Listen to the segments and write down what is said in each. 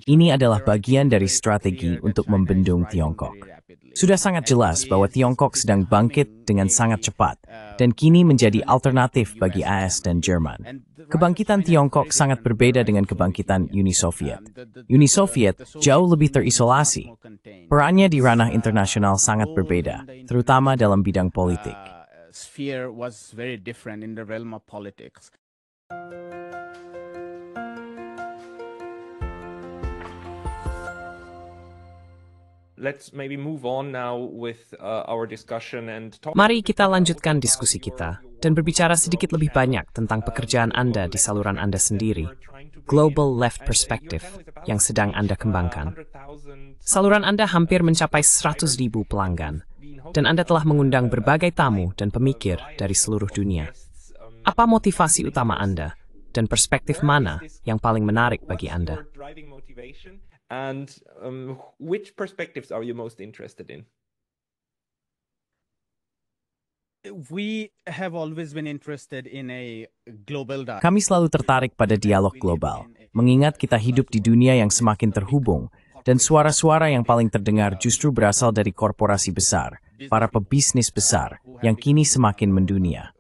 Ini adalah bagian dari strategi untuk membendung Tiongkok. Sudah sangat jelas bahwa Tiongkok sedang bangkit dengan sangat cepat dan kini menjadi alternatif bagi AS dan Jerman. Kebangkitan Tiongkok sangat berbeda dengan kebangkitan Uni Soviet. Uni Soviet jauh lebih terisolasi. Perannya di ranah internasional sangat berbeda, terutama dalam bidang politik. Mari kita lanjutkan diskusi kita dan berbicara sedikit lebih banyak tentang pekerjaan Anda di saluran Anda sendiri, Global Left Perspective, yang sedang Anda kembangkan. Saluran Anda hampir mencapai 100.000 pelanggan, dan Anda telah mengundang berbagai tamu dan pemikir dari seluruh dunia. Apa motivasi utama Anda, dan perspektif mana yang paling menarik bagi Anda? And which perspectives are you most interested in? Kami selalu tertarik pada dialog global, mengingat kita hidup di dunia yang semakin terhubung, dan suara-suara yang paling terdengar justru berasal dari korporasi besar, para pebisnis besar, yang kini semakin mendunia.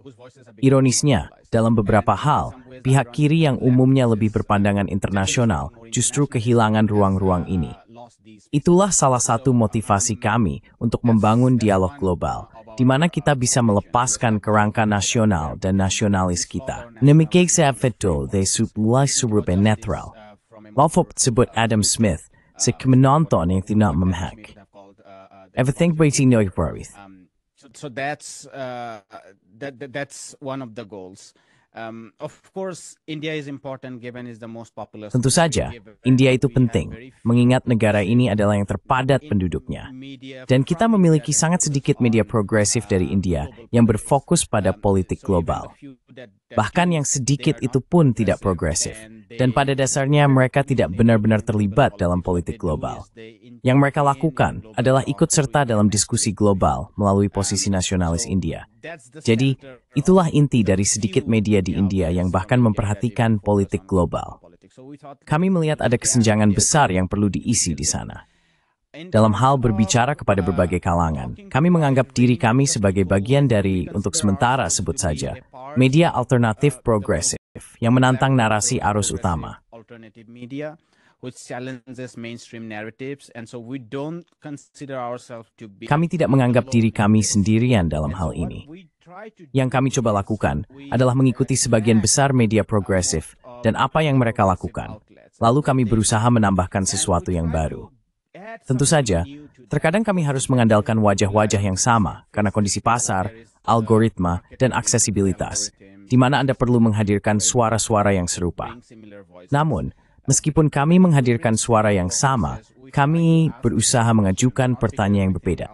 Ironisnya, dalam beberapa hal, pihak kiri yang umumnya lebih berpandangan internasional justru kehilangan ruang-ruang ini. Itulah salah satu motivasi kami untuk membangun dialog global, di mana kita bisa melepaskan kerangka nasional dan nasionalis kita. Demikian saya betul de suplai surupe netral. Malfop sebut Adam Smith, sekemenonton yang tidak memihak. Everything breaking no worries. So that's one of the goals. Of course, India is important given is the most populous. Tentu saja, India itu penting, mengingat negara ini adalah yang terpadat penduduknya. Dan kita memiliki sangat sedikit media progresif dari India yang berfokus pada politik global. Bahkan yang sedikit itu pun tidak progresif. Dan pada dasarnya mereka tidak benar-benar terlibat dalam politik global. Yang mereka lakukan adalah ikut serta dalam diskusi global melalui posisi nasionalis India. Jadi, itulah inti dari sedikit media di India yang bahkan memperhatikan politik global. Kami melihat ada kesenjangan besar yang perlu diisi di sana. Dalam hal berbicara kepada berbagai kalangan, kami menganggap diri kami sebagai bagian dari, untuk sementara sebut saja, media alternatif progresif yang menantang narasi arus utama. Kami tidak menganggap diri kami sendirian dalam hal ini. Yang kami coba lakukan adalah mengikuti sebagian besar media progresif dan apa yang mereka lakukan. Lalu kami berusaha menambahkan sesuatu yang baru. Tentu saja, terkadang kami harus mengandalkan wajah-wajah yang sama karena kondisi pasar, algoritma, dan aksesibilitas, di mana Anda perlu menghadirkan suara-suara yang serupa. Namun, meskipun kami menghadirkan suara yang sama, kami berusaha mengajukan pertanyaan yang berbeda.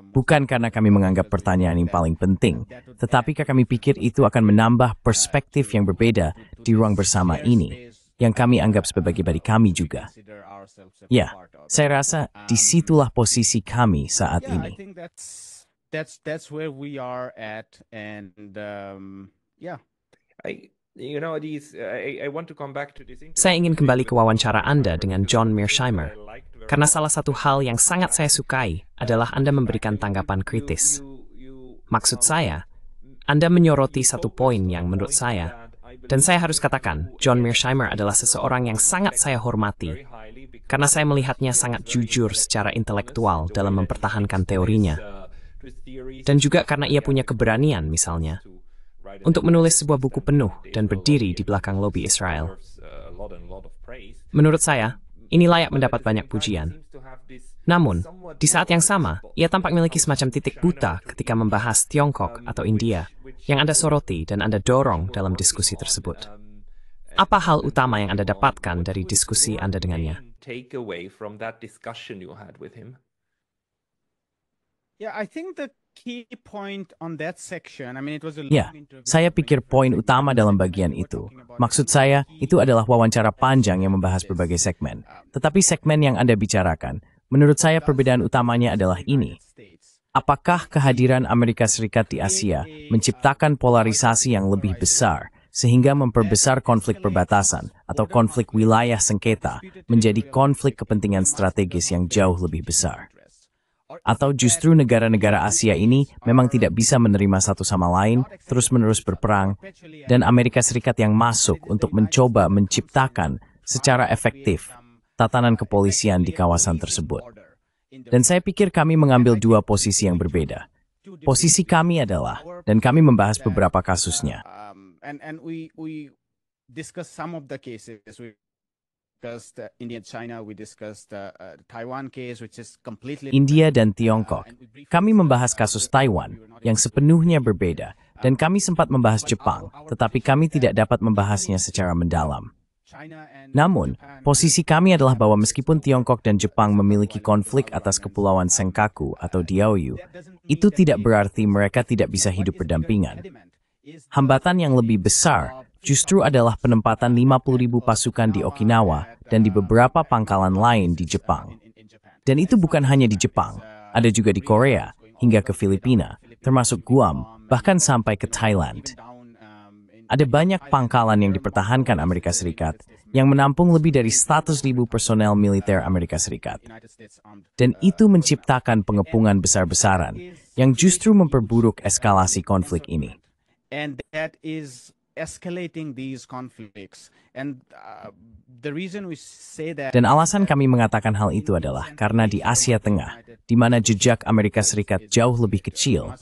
Bukan karena kami menganggap pertanyaan yang paling penting, tetapi karena kami pikir itu akan menambah perspektif yang berbeda di ruang bersama ini, yang kami anggap sebagai bagi kami juga. Ya, saya rasa disitulah posisi kami saat ini. That's where we are at, and yeah. Saya ingin kembali ke wawancara Anda dengan John Mearsheimer, karena salah satu hal yang sangat saya sukai adalah Anda memberikan tanggapan kritis. Maksud saya, Anda menyoroti satu poin yang menurut saya, dan saya harus katakan, John Mearsheimer adalah seseorang yang sangat saya hormati, karena saya melihatnya sangat jujur secara intelektual dalam mempertahankan teorinya. Dan juga karena ia punya keberanian, misalnya, untuk menulis sebuah buku penuh dan berdiri di belakang lobi Israel. Menurut saya, ini layak mendapat banyak pujian. Namun, di saat yang sama, ia tampak memiliki semacam titik buta ketika membahas Tiongkok atau India, yang Anda soroti dan Anda dorong dalam diskusi tersebut. Apa hal utama yang Anda dapatkan dari diskusi Anda dengannya? Ya, saya pikir poin utama dalam bagian itu. Maksud saya, itu adalah wawancara panjang yang membahas berbagai segmen. Tetapi segmen yang Anda bicarakan, menurut saya perbedaan utamanya adalah ini. Apakah kehadiran Amerika Serikat di Asia menciptakan polarisasi yang lebih besar, sehingga memperbesar konflik perbatasan atau konflik wilayah sengketa menjadi konflik kepentingan strategis yang jauh lebih besar. Atau justru negara-negara Asia ini memang tidak bisa menerima satu sama lain, terus-menerus berperang, dan Amerika Serikat yang masuk untuk mencoba menciptakan secara efektif tatanan kepolisian di kawasan tersebut. Dan saya pikir kami mengambil dua posisi yang berbeda. Posisi kami adalah, dan kami membahas beberapa kasusnya. And we discussed some of the cases. We discussed India, China. We discussed Taiwan case, which is completely India dan Tiongkok. Kami membahas kasus Taiwan yang sepenuhnya berbeda, dan kami sempat membahas Jepang, tetapi kami tidak dapat membahasnya secara mendalam. Namun, posisi kami adalah bahwa meskipun Tiongkok dan Jepang memiliki konflik atas Kepulauan Senkaku atau Diaoyu, itu tidak berarti mereka tidak bisa hidup berdampingan. Hambatan yang lebih besar justru adalah penempatan 50.000 pasukan di Okinawa dan di beberapa pangkalan lain di Jepang. Dan itu bukan hanya di Jepang, ada juga di Korea, hingga ke Filipina, termasuk Guam, bahkan sampai ke Thailand. Ada banyak pangkalan yang dipertahankan Amerika Serikat yang menampung lebih dari 100.000 personel militer Amerika Serikat. Dan itu menciptakan pengepungan besar-besaran yang justru memperburuk eskalasi konflik ini. And that is escalating these conflicts. And the reason we say that. Dan alasan kami mengatakan hal itu adalah karena di Asia Tengah, di mana jejak Amerika Serikat jauh lebih kecil,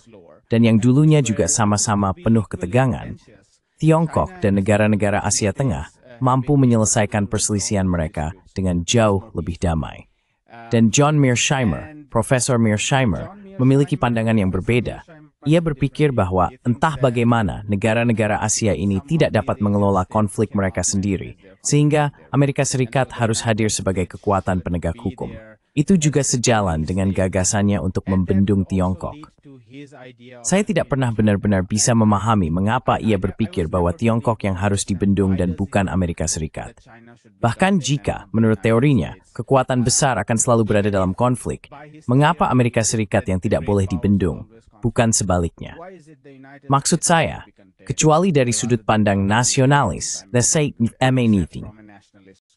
dan yang dulunya juga sama-sama penuh ketegangan, Tiongkok dan negara-negara Asia Tengah mampu menyelesaikan perselisihan mereka dengan jauh lebih damai. Dan John Mearsheimer, Profesor Mearsheimer, memiliki pandangan yang berbeda. Ia berpikir bahwa entah bagaimana negara-negara Asia ini tidak dapat mengelola konflik mereka sendiri, sehingga Amerika Serikat harus hadir sebagai kekuatan penegak hukum. Itu juga sejalan dengan gagasannya untuk membendung Tiongkok. Saya tidak pernah benar-benar bisa memahami mengapa ia berpikir bahwa Tiongkok yang harus dibendung dan bukan Amerika Serikat. Bahkan jika, menurut teorinya, kekuatan besar akan selalu berada dalam konflik, mengapa Amerika Serikat yang tidak boleh dibendung, bukan sebaliknya? Maksud saya, kecuali dari sudut pandang nasionalis, let's say anything,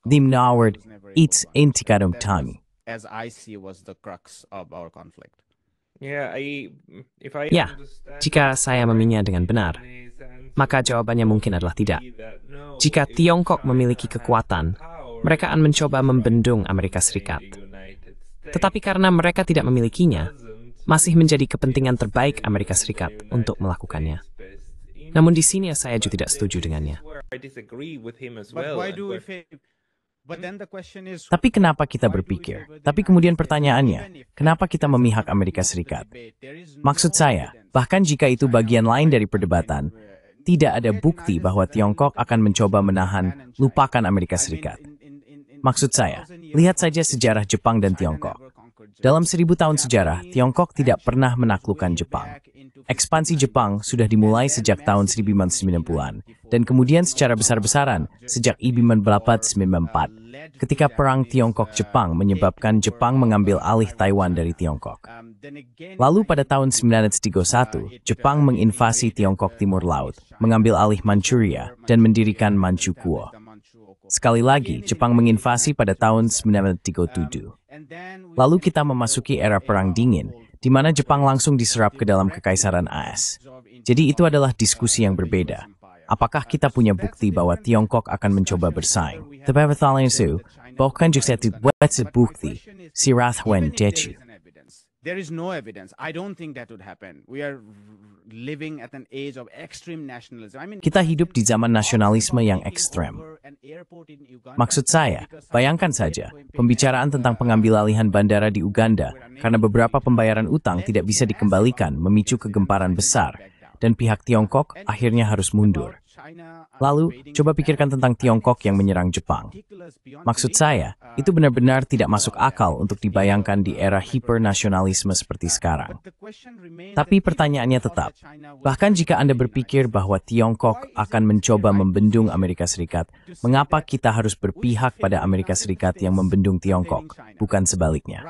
the Mnaward, it's intikadum tami. As I see was the crux of our conflict. Ya, jika saya memahaminya dengan benar, maka jawabannya mungkin adalah tidak. Jika Tiongkok memiliki kekuatan, mereka akan mencoba membendung Amerika Serikat. Tetapi karena mereka tidak memilikinya, masih menjadi kepentingan terbaik Amerika Serikat untuk melakukannya. Namun di sini saya juga tidak setuju dengannya. Tapi kenapa kita berpikir? Tapi kemudian pertanyaannya, kenapa kita memihak Amerika Serikat? Maksud saya, bahkan jika itu bagian lain dari perdebatan, tidak ada bukti bahwa Tiongkok akan mencoba menahan, lupakan Amerika Serikat. Maksud saya, lihat saja sejarah Jepang dan Tiongkok. Dalam 1000 tahun sejarah, Tiongkok tidak pernah menaklukkan Jepang. Ekspansi Jepang sudah dimulai sejak tahun 1990-an, dan kemudian secara besar-besaran sejak 1994, ketika Perang Tiongkok-Jepang menyebabkan Jepang mengambil alih Taiwan dari Tiongkok. Lalu pada tahun 1931, Jepang menginvasi Tiongkok Timur Laut, mengambil alih Manchuria, dan mendirikan Manchukuo. Sekali lagi, Jepang menginvasi pada tahun 1937. Lalu kita memasuki era Perang Dingin, di mana Jepang langsung diserap ke dalam Kekaisaran AS. Jadi itu adalah diskusi yang berbeda. Apakah kita punya bukti bahwa Tiongkok akan mencoba bersaing? Tetapi pertanyaan itu, bahkan juga bukti, si Rathwen Dechu. There is no evidence. I don't think that would happen. We are living at an age of extreme nationalism. Kita hidup di zaman nasionalisme yang ekstrem. Maksud saya, bayangkan saja, pembicaraan tentang pengambil alihan bandara di Uganda karena beberapa pembayaran utang tidak bisa dikembalikan memicu kegemparan besar, dan pihak Tiongkok akhirnya harus mundur. Lalu, coba pikirkan tentang Tiongkok yang menyerang Jepang. Maksud saya, itu benar-benar tidak masuk akal untuk dibayangkan di era hipernasionalisme seperti sekarang. Tapi pertanyaannya tetap, bahkan jika Anda berpikir bahwa Tiongkok akan mencoba membendung Amerika Serikat, mengapa kita harus berpihak pada Amerika Serikat yang membendung Tiongkok, bukan sebaliknya?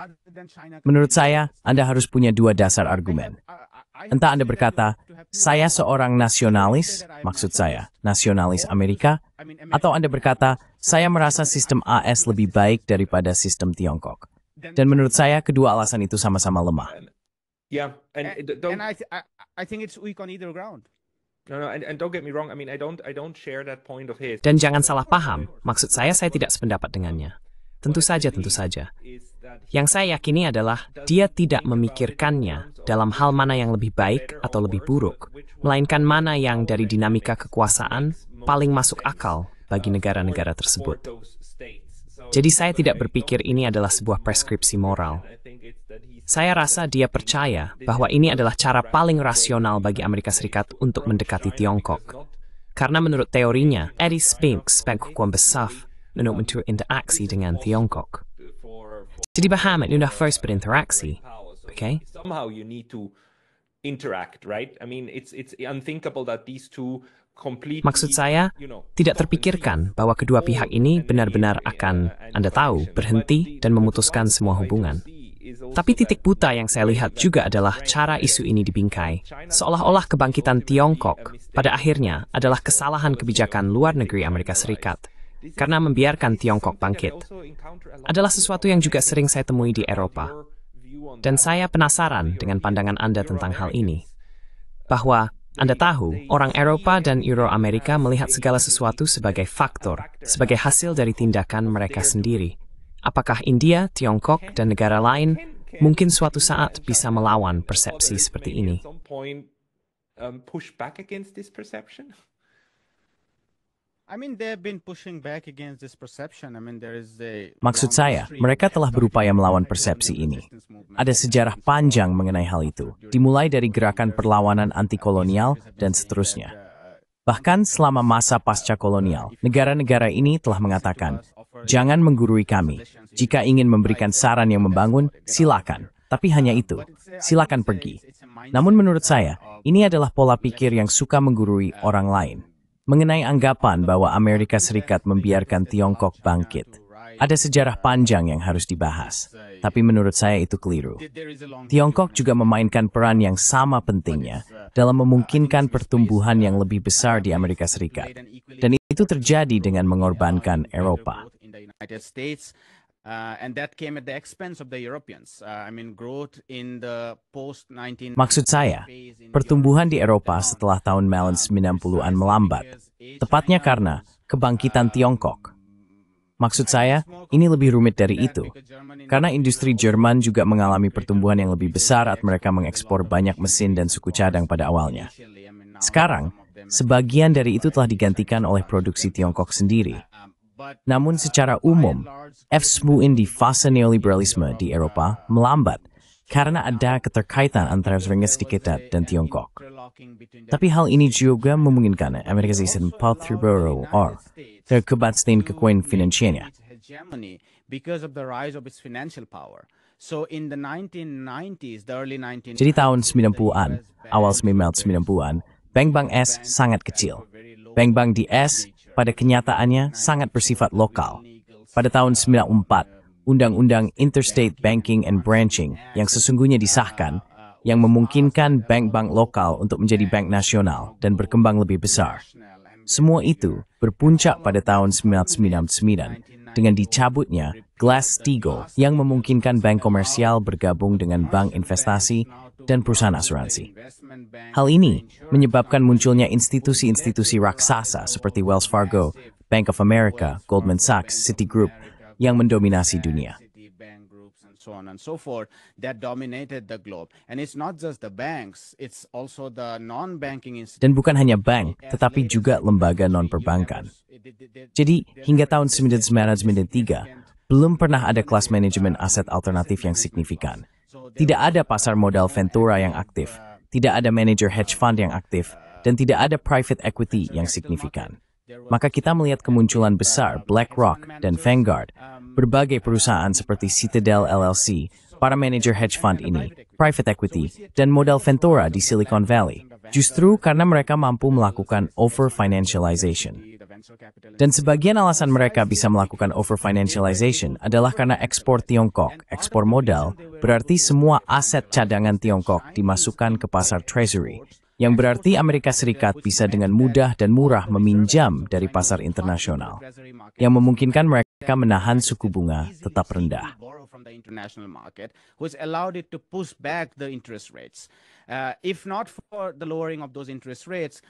Menurut saya, Anda harus punya dua dasar argumen. Entah Anda berkata, saya seorang nasionalis, maksud saya, nasionalis Amerika, atau Anda berkata, saya merasa sistem AS lebih baik daripada sistem Tiongkok. Dan menurut saya, kedua alasan itu sama-sama lemah. Yeah, and don't. And I think it's weak on either ground. No, and don't get me wrong. I mean, I don't share that point of his. Dan jangan salah paham, maksud saya tidak sependapat dengannya. Tentu saja. Yang saya yakini adalah dia tidak memikirkannya dalam hal mana yang lebih baik atau lebih buruk, melainkan mana yang dari dinamika kekuasaan paling masuk akal bagi negara-negara tersebut. Jadi saya tidak berpikir ini adalah sebuah preskripsi moral. Saya rasa dia percaya bahwa ini adalah cara paling rasional bagi Amerika Serikat untuk mendekati Tiongkok. Karena menurut teorinya, Eddie Spinks kekuatan besar untuk berinteraksi dengan Tiongkok. Jadi paham, itu sudah first berinteraksi, oke? Somehow you need to interact, right? I mean, it's unthinkable that these two completely. Maksud saya, tidak terpikirkan bahwa kedua pihak ini benar-benar akan, Anda tahu, berhenti dan memutuskan semua hubungan. Tapi titik buta yang saya lihat juga adalah cara isu ini dibingkai, seolah-olah kebangkitan Tiongkok pada akhirnya adalah kesalahan kebijakan luar negeri Amerika Serikat, karena membiarkan Tiongkok bangkit. Adalah sesuatu yang juga sering saya temui di Eropa. Dan saya penasaran dengan pandangan Anda tentang hal ini. Bahwa, Anda tahu, orang Eropa dan Euro-Amerika melihat segala sesuatu sebagai faktor, sebagai hasil dari tindakan mereka sendiri. Apakah India, Tiongkok, dan negara lain mungkin suatu saat bisa melawan persepsi seperti ini? Maksud saya, mereka telah berupaya melawan persepsi ini. Ada sejarah panjang mengenai hal itu, dimulai dari gerakan perlawanan anti-kolonial dan seterusnya. Bahkan selama masa pasca kolonial, negara-negara ini telah mengatakan, jangan menggurui kami. Jika ingin memberikan saran yang membangun, silakan. Tapi hanya itu, silakan pergi. Namun menurut saya, ini adalah pola pikir yang suka menggurui orang lain. Mengenai anggapan bahwa Amerika Serikat membiarkan Tiongkok bangkit. Ada sejarah panjang yang harus dibahas. Tapi menurut saya itu keliru. Tiongkok juga memainkan peran yang sama pentingnya dalam memungkinkan pertumbuhan yang lebih besar di Amerika Serikat. Dan itu terjadi dengan mengorbankan Eropa. Maksud saya, pertumbuhan di Eropa setelah tahun 90-an melambat, tepatnya karena kebangkitan Tiongkok. Maksud saya, ini lebih rumit dari itu, karena industri Jerman juga mengalami pertumbuhan yang lebih besar saat mereka mengekspor banyak mesin dan suku cadang pada awalnya. Sekarang, sebagian dari itu telah digantikan oleh produksi Tiongkok sendiri. Namun secara umum, FSMU di fase neoliberalisme di Eropa melambat karena ada keterkaitan antara Renges Diktat dan Tiongkok. Tapi hal ini juga memungkinkan Amerika Serikat terbaru terkebatin kekuatan finansialnya. Jadi tahun 90-an, awal 90-an, bank-bank es sangat kecil. Bank-bank di es pada kenyataannya sangat bersifat lokal. Pada tahun 94, Undang-Undang Interstate Banking and Branching yang sesungguhnya disahkan, yang memungkinkan bank-bank lokal untuk menjadi bank nasional dan berkembang lebih besar. Semua itu berpuncak pada tahun 1999 dengan dicabutnya Glass-Steagall yang memungkinkan bank komersial bergabung dengan bank investasi dan perusahaan asuransi. Hal ini menyebabkan munculnya institusi-institusi raksasa seperti Wells Fargo, Bank of America, Goldman Sachs, Citigroup yang mendominasi dunia. Dan bukan hanya bank, tetapi juga lembaga non-perbankan. Jadi, hingga tahun 1993, belum pernah ada kelas manajemen aset alternatif yang signifikan. Tidak ada pasar modal Ventura yang aktif, tidak ada manajer hedge fund yang aktif, dan tidak ada private equity yang signifikan. Maka kita melihat kemunculan besar BlackRock dan Vanguard, berbagai perusahaan seperti Citadel LLC, para manajer hedge fund ini, private equity, dan modal Ventura di Silicon Valley, justru karena mereka mampu melakukan over-financialization. Dan sebagian alasan mereka bisa melakukan over-financialization adalah karena ekspor Tiongkok, ekspor modal, berarti semua aset cadangan Tiongkok dimasukkan ke pasar Treasury, yang berarti Amerika Serikat bisa dengan mudah dan murah meminjam dari pasar internasional, yang memungkinkan mereka menahan suku bunga tetap rendah.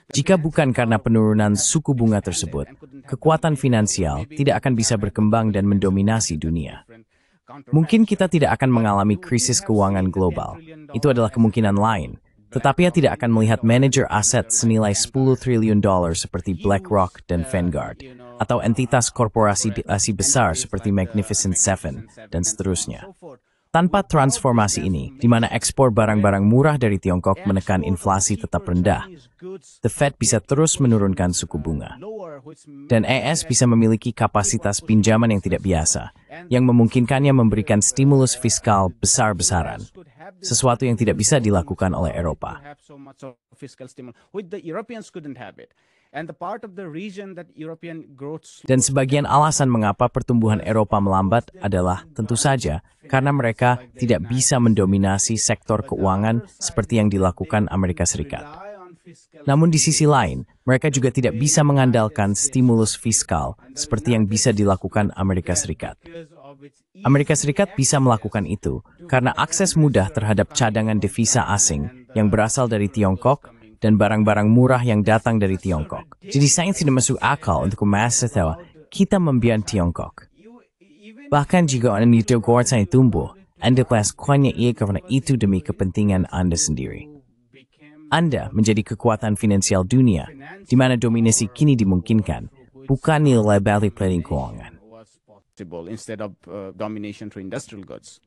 Jika bukan karena penurunan suku bunga tersebut, kekuatan finansial tidak akan bisa berkembang dan mendominasi dunia. Mungkin kita tidak akan mengalami krisis keuangan global, itu adalah kemungkinan lain. Tetapi ia tidak akan melihat manajer aset senilai $10 triliun seperti BlackRock dan Vanguard, atau entitas korporasi besar seperti Magnificent Seven, dan seterusnya. Tanpa transformasi ini, di mana ekspor barang-barang murah dari Tiongkok menekan inflasi tetap rendah, The Fed bisa terus menurunkan suku bunga. Dan AS bisa memiliki kapasitas pinjaman yang tidak biasa, yang memungkinkannya memberikan stimulus fiskal besar-besaran, sesuatu yang tidak bisa dilakukan oleh Eropa. Dan sebagian alasan mengapa pertumbuhan Eropa melambat adalah tentu saja karena mereka tidak bisa mendominasi sektor keuangan seperti yang dilakukan Amerika Serikat. Namun di sisi lain, mereka juga tidak bisa mengandalkan stimulus fiskal seperti yang bisa dilakukan Amerika Serikat. Amerika Serikat bisa melakukan itu karena akses mudah terhadap cadangan devisa asing yang berasal dari Tiongkok dan barang-barang murah yang datang dari Tiongkok. Jadi sangat tidak masuk akal untuk memahami kita membiarkan Tiongkok. Bahkan jika orang itu kuatnya tumbuh, Anda melakukannya karena itu demi kepentingan Anda sendiri. Anda menjadi kekuatan finansial dunia, di mana dominasi kini dimungkinkan, bukan nilai balik planning keuangan. Instead of domination through industrial goods.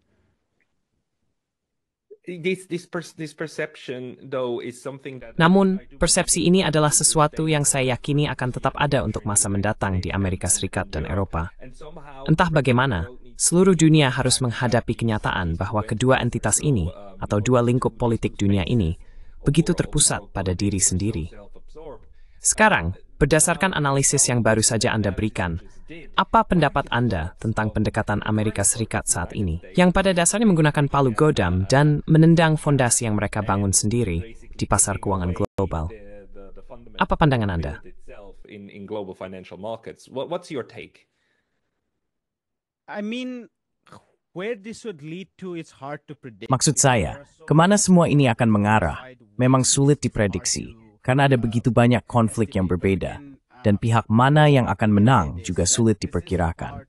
This perception, though, is something that. Namun, persepsi ini adalah sesuatu yang saya yakini akan tetap ada untuk masa mendatang di Amerika Serikat dan Eropa. Entah bagaimana, seluruh dunia harus menghadapi kenyataan bahwa kedua entitas ini, atau dua lingkup politik dunia ini, begitu terpusat pada diri sendiri. Sekarang, berdasarkan analisis yang baru saja Anda berikan, apa pendapat Anda tentang pendekatan Amerika Serikat saat ini, yang pada dasarnya menggunakan palu godam dan menendang fondasi yang mereka bangun sendiri di pasar keuangan global? Apa pandangan Anda? In global financial markets, what's your take? I mean, where this would lead to, it's hard to predict. Maksud saya, kemana semua ini akan mengarah, memang sulit diprediksi, karena ada begitu banyak konflik yang berbeda, dan pihak mana yang akan menang juga sulit diperkirakan.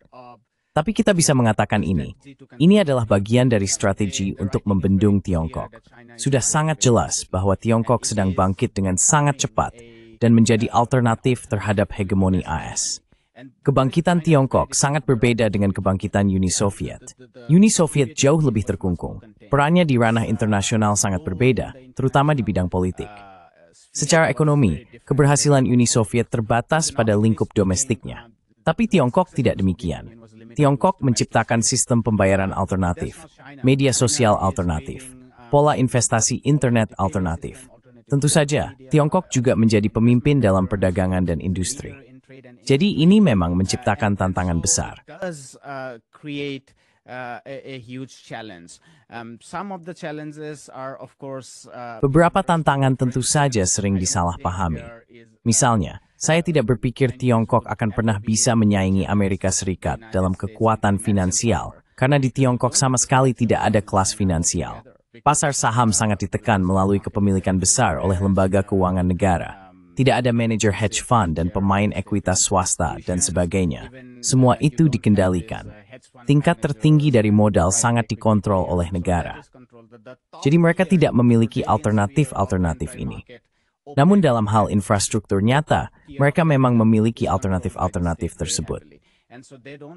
Tapi kita bisa mengatakan ini adalah bagian dari strategi untuk membendung Tiongkok. Sudah sangat jelas bahwa Tiongkok sedang bangkit dengan sangat cepat dan menjadi alternatif terhadap hegemoni AS. Kebangkitan Tiongkok sangat berbeda dengan kebangkitan Uni Soviet. Uni Soviet jauh lebih terkungkung. Perannya di ranah internasional sangat berbeda, terutama di bidang politik. Secara ekonomi, keberhasilan Uni Soviet terbatas pada lingkup domestiknya. Tapi Tiongkok tidak demikian. Tiongkok menciptakan sistem pembayaran alternatif, media sosial alternatif, pola investasi internet alternatif. Tentu saja, Tiongkok juga menjadi pemimpin dalam perdagangan dan industri. Jadi ini memang menciptakan tantangan besar. Beberapa tantangan tentu saja sering disalahpahami. Misalnya, saya tidak berpikir Tiongkok akan pernah bisa menyaingi Amerika Serikat dalam kekuatan finansial, karena di Tiongkok sama sekali tidak ada kelas finansial. Pasar saham sangat ditekan melalui kepemilikan besar oleh lembaga keuangan negara. Tidak ada manajer hedge fund dan pemain ekuitas swasta dan sebagainya. Semua itu dikendalikan. Tingkat tertinggi dari modal sangat dikontrol oleh negara. Jadi mereka tidak memiliki alternatif-alternatif ini. Namun dalam hal infrastruktur nyata, mereka memang memiliki alternatif-alternatif tersebut.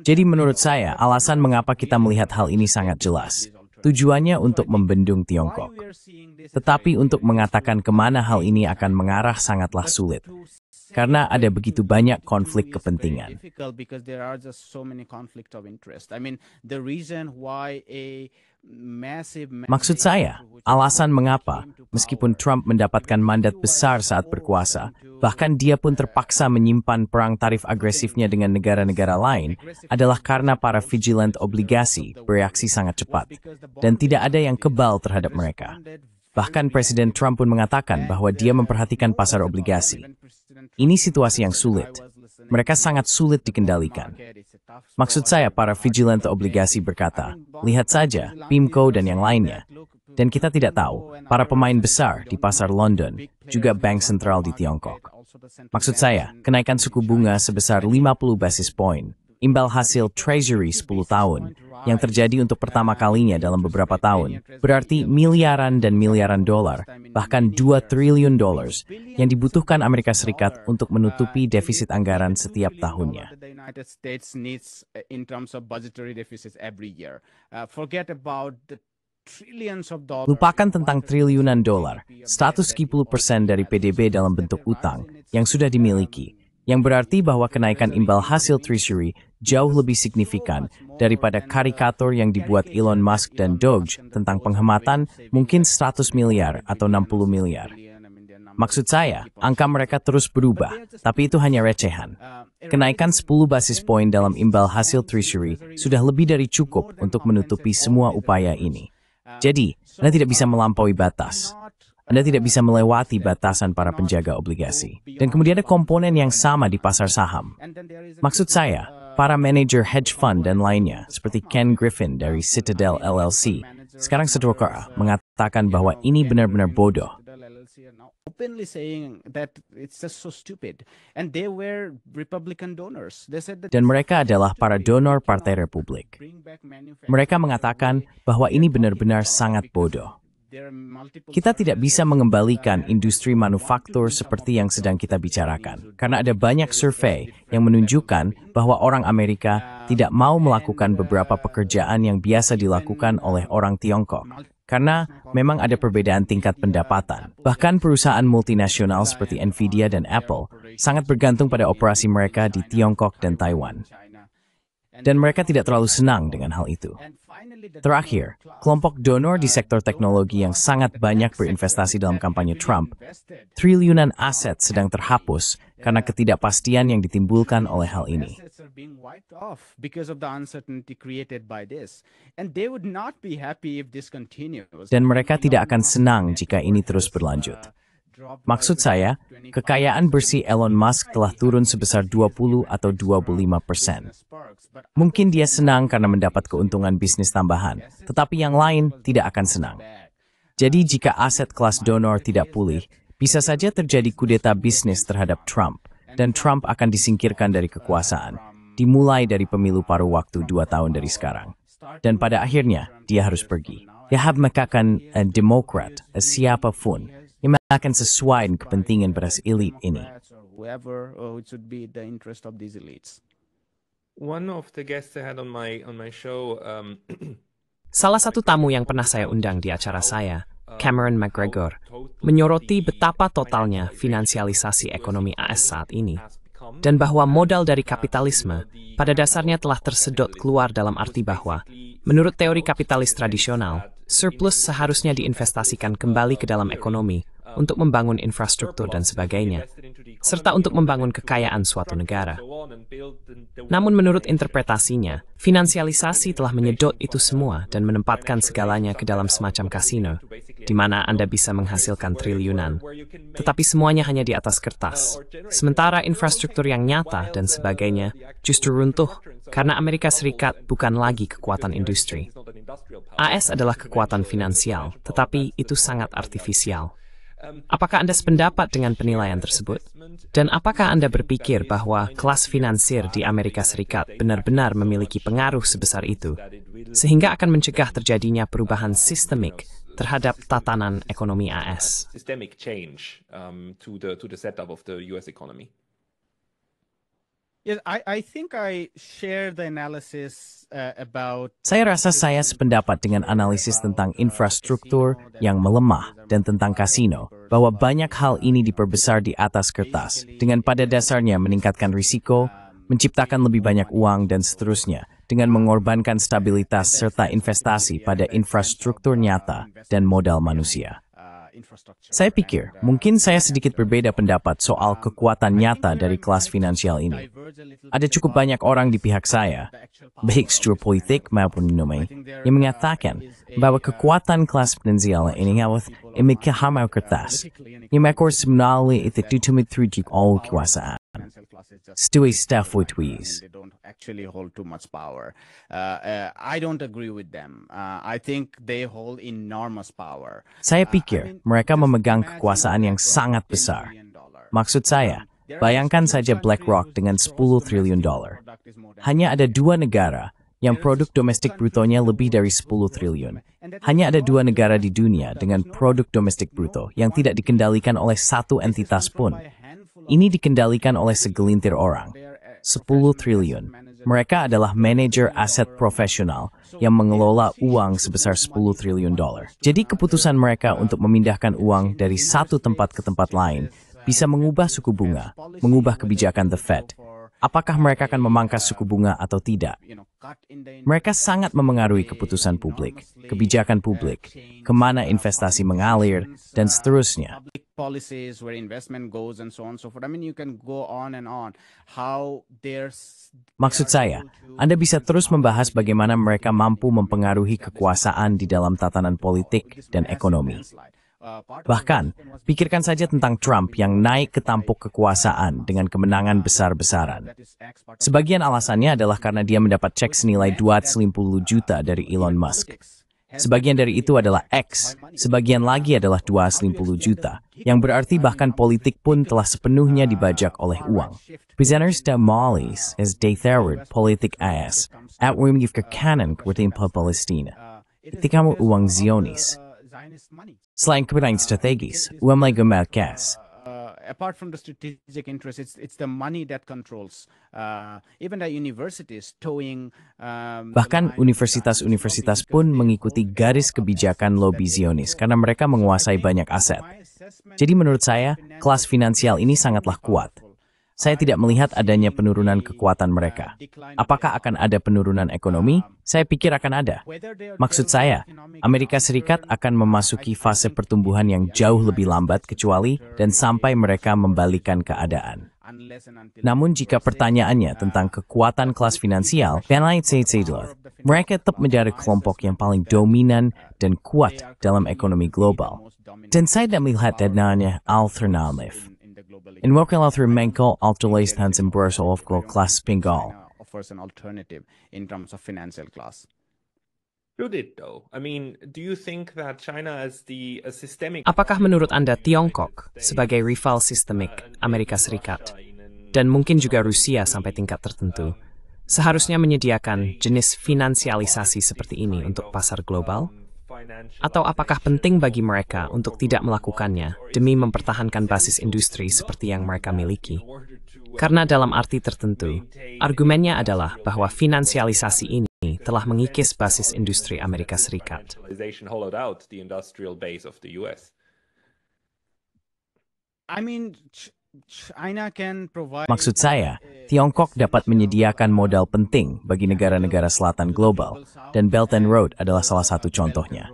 Jadi menurut saya, alasan mengapa kita melihat hal ini sangat jelas. Tujuannya untuk membendung Tiongkok. Tetapi untuk mengatakan kemana hal ini akan mengarah sangatlah sulit. Karena ada begitu banyak konflik kepentingan. Maksud saya, alasan mengapa, meskipun Trump mendapatkan mandat besar saat berkuasa, bahkan dia pun terpaksa menyimpan perang tarif agresifnya dengan negara-negara lain, adalah karena para vigilant obligasi bereaksi sangat cepat, dan tidak ada yang kebal terhadap mereka. Bahkan Presiden Trump pun mengatakan bahwa dia memperhatikan pasar obligasi. Ini situasi yang sulit. Mereka sangat sulit dikendalikan. Maksud saya, para vigilant obligasi berkata, lihat saja, PIMCO dan yang lainnya. Dan kita tidak tahu, para pemain besar di pasar London, juga bank sentral di Tiongkok. Maksud saya, kenaikan suku bunga sebesar 50 basis point, imbal hasil Treasury 10 tahun, yang terjadi untuk pertama kalinya dalam beberapa tahun, berarti miliaran dan miliaran dolar, bahkan 2 triliun dolar, yang dibutuhkan Amerika Serikat untuk menutupi defisit anggaran setiap tahunnya. Lupakan tentang triliunan dolar, 110% dari PDB dalam bentuk utang yang sudah dimiliki, yang berarti bahwa kenaikan imbal hasil Treasury jauh lebih signifikan daripada karikatur yang dibuat Elon Musk dan Doge tentang penghematan mungkin 100 miliar atau 60 miliar. Maksud saya, angka mereka terus berubah, tapi itu hanya recehan. Kenaikan 10 basis point dalam imbal hasil Treasury sudah lebih dari cukup untuk menutupi semua upaya ini. Jadi, Anda tidak bisa melampaui batas. Anda tidak bisa melewati batasan para penjaga obligasi. Dan kemudian ada komponen yang sama di pasar saham. Maksud saya, para manajer hedge fund dan lainnya, seperti Ken Griffin dari Citadel LLC, sekarang seterusnya mengatakan bahwa ini benar-benar bodoh. Dan mereka adalah para donor Partai Republik. Mereka mengatakan bahwa ini benar-benar sangat bodoh. Kita tidak bisa mengembalikan industri manufaktur seperti yang sedang kita bicarakan, karena ada banyak survei yang menunjukkan bahwa orang Amerika tidak mau melakukan beberapa pekerjaan yang biasa dilakukan oleh orang Tiongkok, karena memang ada perbedaan tingkat pendapatan. Bahkan perusahaan multinasional seperti Nvidia dan Apple sangat bergantung pada operasi mereka di Tiongkok dan Taiwan. Dan mereka tidak terlalu senang dengan hal itu. Terakhir, kelompok donor di sektor teknologi yang sangat banyak berinvestasi dalam kampanye Trump, triliunan aset sedang terhapus karena ketidakpastian yang ditimbulkan oleh hal ini. Dan mereka tidak akan senang jika ini terus berlanjut. Maksud saya, kekayaan bersih Elon Musk telah turun sebesar 20 atau 25%. Mungkin dia senang karena mendapat keuntungan bisnis tambahan, tetapi yang lain tidak akan senang. Jadi jika aset kelas donor tidak pulih, bisa saja terjadi kudeta bisnis terhadap Trump, dan Trump akan disingkirkan dari kekuasaan, dimulai dari pemilu paruh waktu 2 tahun dari sekarang. Dan pada akhirnya, dia harus pergi. Dia harus mengatakan Demokrat, siapapun, yang akan sesuai kepentingan para elit ini. One of the guests I had on my show, Salah satu tamu yang pernah saya undang di acara saya, Cameron McGregor, menyoroti betapa totalnya finansialisasi ekonomi AS saat ini, dan bahwa modal dari kapitalisme pada dasarnya telah tersedot keluar dalam arti bahwa, menurut teori kapitalis tradisional, surplus seharusnya diinvestasikan kembali ke dalam ekonomi untuk membangun infrastruktur dan sebagainya, serta untuk membangun kekayaan suatu negara. Namun menurut interpretasinya, finansialisasi telah menyedot itu semua dan menempatkan segalanya ke dalam semacam kasino, di mana Anda bisa menghasilkan triliunan, tetapi semuanya hanya di atas kertas. Sementara infrastruktur yang nyata dan sebagainya justru runtuh karena Amerika Serikat bukan lagi kekuatan industri. AS adalah kekuatan finansial, tetapi itu sangat artifisial. Apakah Anda sependapat dengan penilaian tersebut? Dan apakah Anda berpikir bahwa kelas finansir di Amerika Serikat benar-benar memiliki pengaruh sebesar itu, sehingga akan mencegah terjadinya perubahan sistemik terhadap tatanan ekonomi AS? Systemic change to the setup of the US economy. Yes, I think I share the analysis about. Saya rasa saya sependapat dengan analisis tentang infrastruktur yang melemah dan tentang kasino, bahwa banyak hal ini diperbesar di atas kertas, dengan pada dasarnya meningkatkan risiko, menciptakan lebih banyak uang, dan seterusnya, dengan mengorbankan stabilitas serta investasi pada infrastruktur nyata dan modal manusia. Saya pikir mungkin saya sedikit berbeda pendapat soal kekuatan nyata dari kelas finansial ini. Ada cukup banyak orang di pihak saya, baik struktur politik maupun ekonomi, yang mengatakan bahwa kekuatan kelas finansial ini harus memiliki kertas, yang harus melalui itu tutup all kekuasaan. Stewie Steph Witwees. They don't actually hold too much power. I don't agree with them. I think they hold enormous power. Saya pikir mereka memegang kekuasaan yang sangat besar. Maksud saya, bayangkan saja BlackRock dengan 10 triliun dolar. Hanya ada 2 negara yang produk domestik brutonya lebih dari 10 triliun. Hanya ada 2 negara di dunia dengan produk domestik bruto yang tidak dikendalikan oleh satu entitas pun. Ini dikendalikan oleh segelintir orang. 10 triliun. Mereka adalah manajer aset profesional yang mengelola uang sebesar 10 triliun dolar. Jadi keputusan mereka untuk memindahkan uang dari satu tempat ke tempat lain bisa mengubah suku bunga, mengubah kebijakan The Fed. Apakah mereka akan memangkas suku bunga atau tidak? Mereka sangat memengaruhi keputusan publik, kebijakan publik, kemana investasi mengalir, dan seterusnya. Policies where investment goes and so on and so forth. I mean, you can go on and on. How there's Maksud saya, Anda bisa terus membahas bagaimana mereka mampu mempengaruhi kekuasaan di dalam tatanan politik dan ekonomi. Bahkan, pikirkan saja tentang Trump yang naik ke tampuk kekuasaan dengan kemenangan besar-besaran. Sebagian alasannya adalah karena dia mendapat cek senilai 250 juta dari Elon Musk. Sebagian dari itu adalah X, sebagian lagi adalah 250 juta, yang berarti bahkan politik pun telah sepenuhnya dibajak oleh uang. Presenters dan Molly's as they forward politik AS, at Wimgif ke kanan kemudian Palestina. Ketika uang Zionis. Selain kepentingan strategis, uang lagi merkas. Apart from the strategic interest, it's the money that controls. Even the universities towing. Bahkan universitas-universitas pun mengikuti garis kebijakan lobi Zionis karena mereka menguasai banyak aset. Jadi menurut saya, kelas finansial ini sangatlah kuat. Saya tidak melihat adanya penurunan kekuatan mereka. Apakah akan ada penurunan ekonomi? Saya pikir akan ada. Maksud saya, Amerika Serikat akan memasuki fase pertumbuhan yang jauh lebih lambat kecuali dan sampai mereka membalikan keadaan. Namun jika pertanyaannya tentang kekuatan kelas finansial, mereka tetap menjadi kelompok yang paling dominan dan kuat dalam ekonomi global. Dan saya tidak melihat adanya alternatif. In wakil author Menko Altolaistan Sembrosol of kelas Bengal. Offers an alternative in terms of financial class. Should it though? I mean, do you think that China is a systemic? Apakah menurut Anda Tiongkok sebagai rival sistemik Amerika Serikat dan mungkin juga Rusia sampai tingkat tertentu seharusnya menyediakan jenis finansialisasi seperti ini untuk pasar global? Atau apakah penting bagi mereka untuk tidak melakukannya demi mempertahankan basis industri seperti yang mereka miliki? Karena dalam arti tertentu, argumennya adalah bahwa finansialisasi ini telah mengikis basis industri Amerika Serikat. Maksud saya, Tiongkok dapat menyediakan modal penting bagi negara-negara selatan global, dan Belt and Road adalah salah satu contohnya.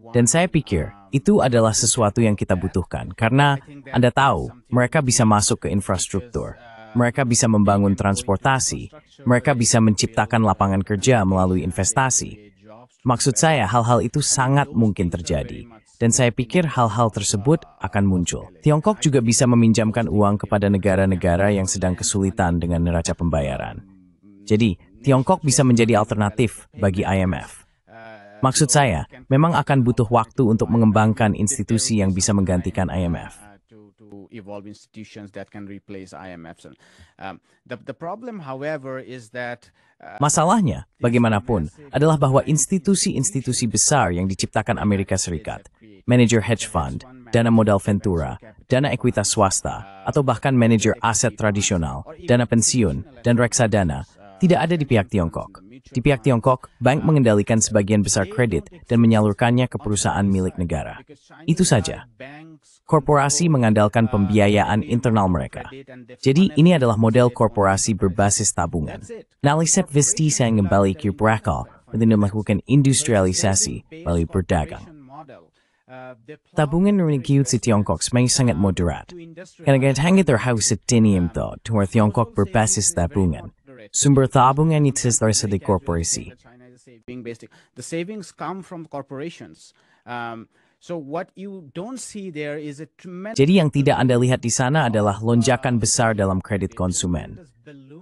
Dan saya pikir, itu adalah sesuatu yang kita butuhkan, karena Anda tahu, mereka bisa masuk ke infrastruktur, mereka bisa membangun transportasi, mereka bisa menciptakan lapangan kerja melalui investasi. Maksud saya, hal-hal itu sangat mungkin terjadi. Dan saya pikir hal-hal tersebut akan muncul. Tiongkok juga bisa meminjamkan uang kepada negara-negara yang sedang kesulitan dengan neraca pembayaran. Jadi, Tiongkok bisa menjadi alternatif bagi IMF. Maksud saya, memang akan butuh waktu untuk mengembangkan institusi yang bisa menggantikan IMF. Evolve institutions that can replace IMF. The problem, however, is that masalahnya, bagaimanapun, adalah bahwa institusi-institusi besar yang diciptakan Amerika Serikat, manajer hedge fund, dana modal ventura, dana ekuitas swasta, atau bahkan manajer aset tradisional, dana pensiun, dan reksadana, tidak ada di pihak Tiongkok. Di pihak Tiongkok, bank mengendalikan sebagian besar kredit dan menyalurkannya ke perusahaan milik negara. Itu saja. Korporasi mengandalkan pembiayaan internal mereka. Jadi ini adalah model korporasi berbasis tabungan. Naliset Visti saya kembali ke berakal dengan melakukan industrialisasi melalui berdagang. Tabungan religius di Tiongkok sebenarnya sangat moderat. Karena hanya terhaus setinium to Tiongkok berbasis tabungan. Sumber tabungan itu dari korporasi. The savings come from corporations. So what you don't see there is a tremendous. Jadi yang tidak Anda lihat di sana adalah lonjakan besar dalam kredit konsumen.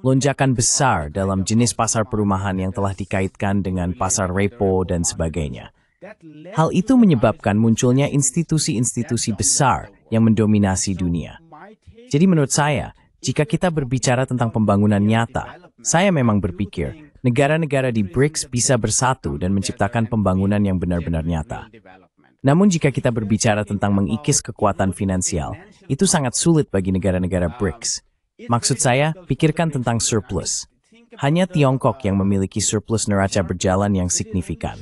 Lonjakan besar dalam jenis pasar perumahan yang telah dikaitkan dengan pasar repo dan sebagainya. Hal itu menyebabkan munculnya institusi-institusi besar yang mendominasi dunia. Jadi menurut saya, jika kita berbicara tentang pembangunan nyata, saya memang berpikir negara-negara di BRICS bisa bersatu dan menciptakan pembangunan yang benar-benar nyata. Namun jika kita berbicara tentang mengikis kekuatan finansial, itu sangat sulit bagi negara-negara BRICS. Maksud saya, pikirkan tentang surplus. Hanya Tiongkok yang memiliki surplus neraca berjalan yang signifikan.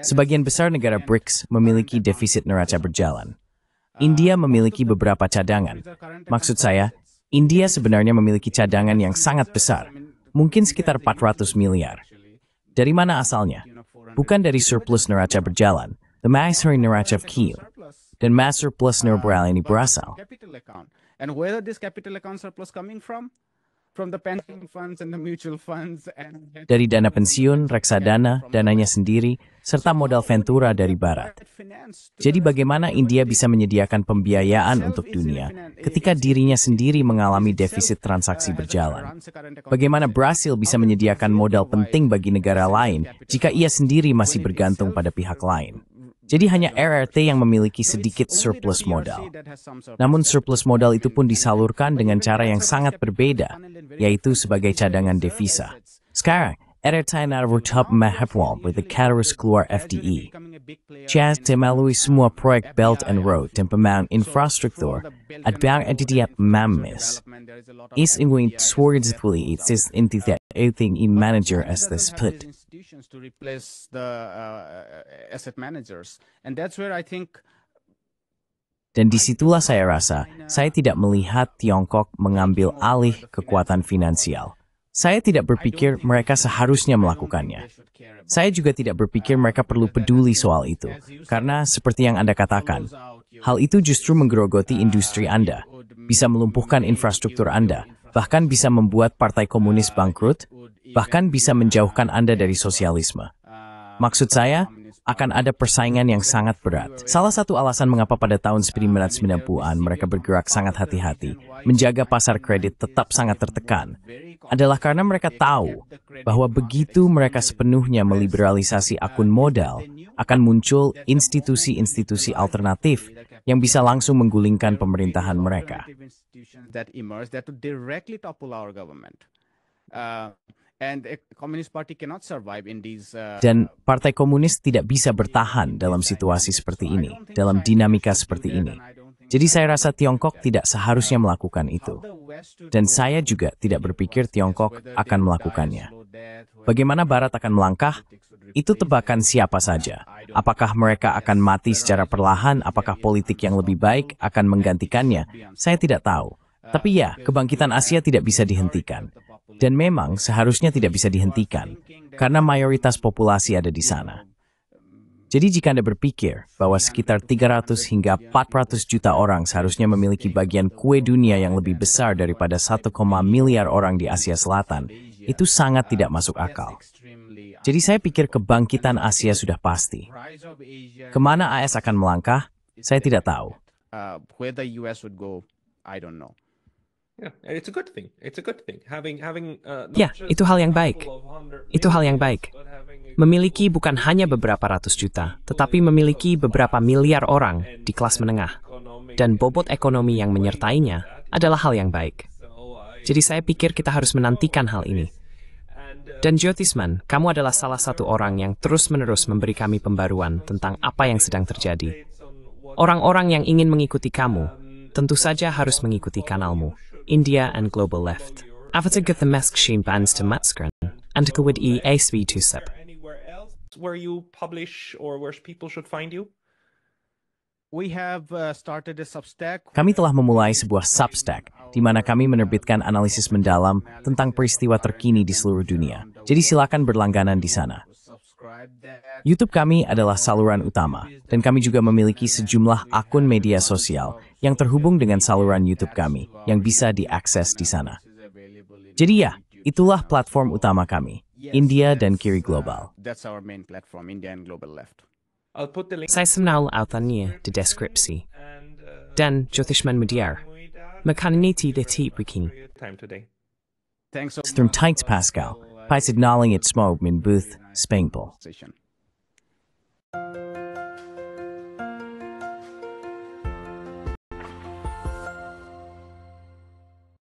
Sebagian besar negara BRICS memiliki defisit neraca berjalan. India memiliki beberapa cadangan. Maksud saya, India sebenarnya memiliki cadangan yang sangat besar, mungkin sekitar 400 miliar. Dari mana asalnya? Bukan dari surplus neraca berjalan, the master neraca kecil, dan master plus nerbral ini berasal. And where this capital account surplus coming from? From the pension funds and the mutual funds and dari dana pensiun, reksadana, dananya sendiri, serta modal Ventura dari Barat. Jadi bagaimana India bisa menyediakan pembiayaan untuk dunia ketika dirinya sendiri mengalami defisit transaksi berjalan? Bagaimana Brasil bisa menyediakan modal penting bagi negara lain jika ia sendiri masih bergantung pada pihak lain? Jadi hanya RRT yang memiliki sedikit surplus modal. Namun surplus modal itu pun disalurkan dengan cara yang sangat berbeda, yaitu sebagai cadangan devisa. Sekarang, RRT narwurtap mahapwal with the catalyst keluar FDI. Chaz melalui semua proyek Belt and Road dan pembangunan infrastruktur at bank entity mamis. Is ingin swordfully it's entity anything in manager as this put. To replace the asset managers, and that's where I think. Dan disitulah saya rasa, saya tidak melihat Tiongkok mengambil alih kekuatan finansial. Saya tidak berpikir mereka seharusnya melakukannya. Saya juga tidak berpikir mereka perlu peduli soal itu, karena seperti yang Anda katakan, hal itu justru menggerogoti industri Anda, bisa melumpuhkan infrastruktur Anda, bahkan bisa membuat partai komunis bangkrut, bahkan bisa menjauhkan Anda dari sosialisme. Maksud saya, akan ada persaingan yang sangat berat. Salah satu alasan mengapa pada tahun 1990-an mereka bergerak sangat hati-hati, menjaga pasar kredit tetap sangat tertekan, adalah karena mereka tahu bahwa begitu mereka sepenuhnya meliberalisasi akun modal, akan muncul institusi-institusi alternatif yang bisa langsung menggulingkan pemerintahan mereka. Dan Partai Komunis tidak bisa bertahan dalam situasi seperti ini, dalam dinamika seperti ini. Jadi saya rasa Tiongkok tidak seharusnya melakukan itu. Dan saya juga tidak berpikir Tiongkok akan melakukannya. Bagaimana Barat akan melangkah? Itu tebakan siapa saja. Apakah mereka akan mati secara perlahan? Apakah politik yang lebih baik akan menggantikannya? Saya tidak tahu. Tapi ya, kebangkitan Asia tidak bisa dihentikan. Dan memang seharusnya tidak bisa dihentikan, karena mayoritas populasi ada di sana. Jadi jika Anda berpikir bahwa sekitar 300 hingga 400 juta orang seharusnya memiliki bagian kue dunia yang lebih besar daripada 1, miliar orang di Asia Selatan, itu sangat tidak masuk akal. Jadi saya pikir kebangkitan Asia sudah pasti. Kemana AS akan melangkah? Saya tidak tahu. Where the US would go, I don't know. Yeah, it's a good thing. It's a good thing. Ya, itu hal yang baik. Itu hal yang baik. Memiliki bukan hanya beberapa ratus juta, tetapi memiliki beberapa miliar orang di kelas menengah. Dan bobot ekonomi yang menyertainya adalah hal yang baik. Jadi saya pikir kita harus menantikan hal ini. Dan Jyotisman, kamu adalah salah satu orang yang terus-menerus memberi kami pembaruan tentang apa yang sedang terjadi. Orang-orang yang ingin mengikuti kamu, tentu saja harus mengikuti kanalmu, India and Global Left. After get the mask sheen bands to Matskran, and to with EASV to SEP. Anywhere else where you publish or where people should find you? We have started a Substack. Kami telah memulai sebuah Substack, di mana kami menerbitkan analisis mendalam tentang peristiwa terkini di seluruh dunia. Jadi silakan berlangganan di sana. YouTube kami adalah saluran utama, dan kami juga memiliki sejumlah akun media sosial yang terhubung dengan saluran YouTube kami, yang bisa diakses di sana. Jadi ya, itulah platform utama kami, India dan Kiri Global. That's our main platform, India and Global Left. I'll put the link Saya semenautannya di deskripsi. and Dan Jyothishman Mudiar, makanini the breaking. time today. Thanks so Strum much Tights for Pascal, your Paisignaling it Smoke Min Booth, Spangpol. conversation.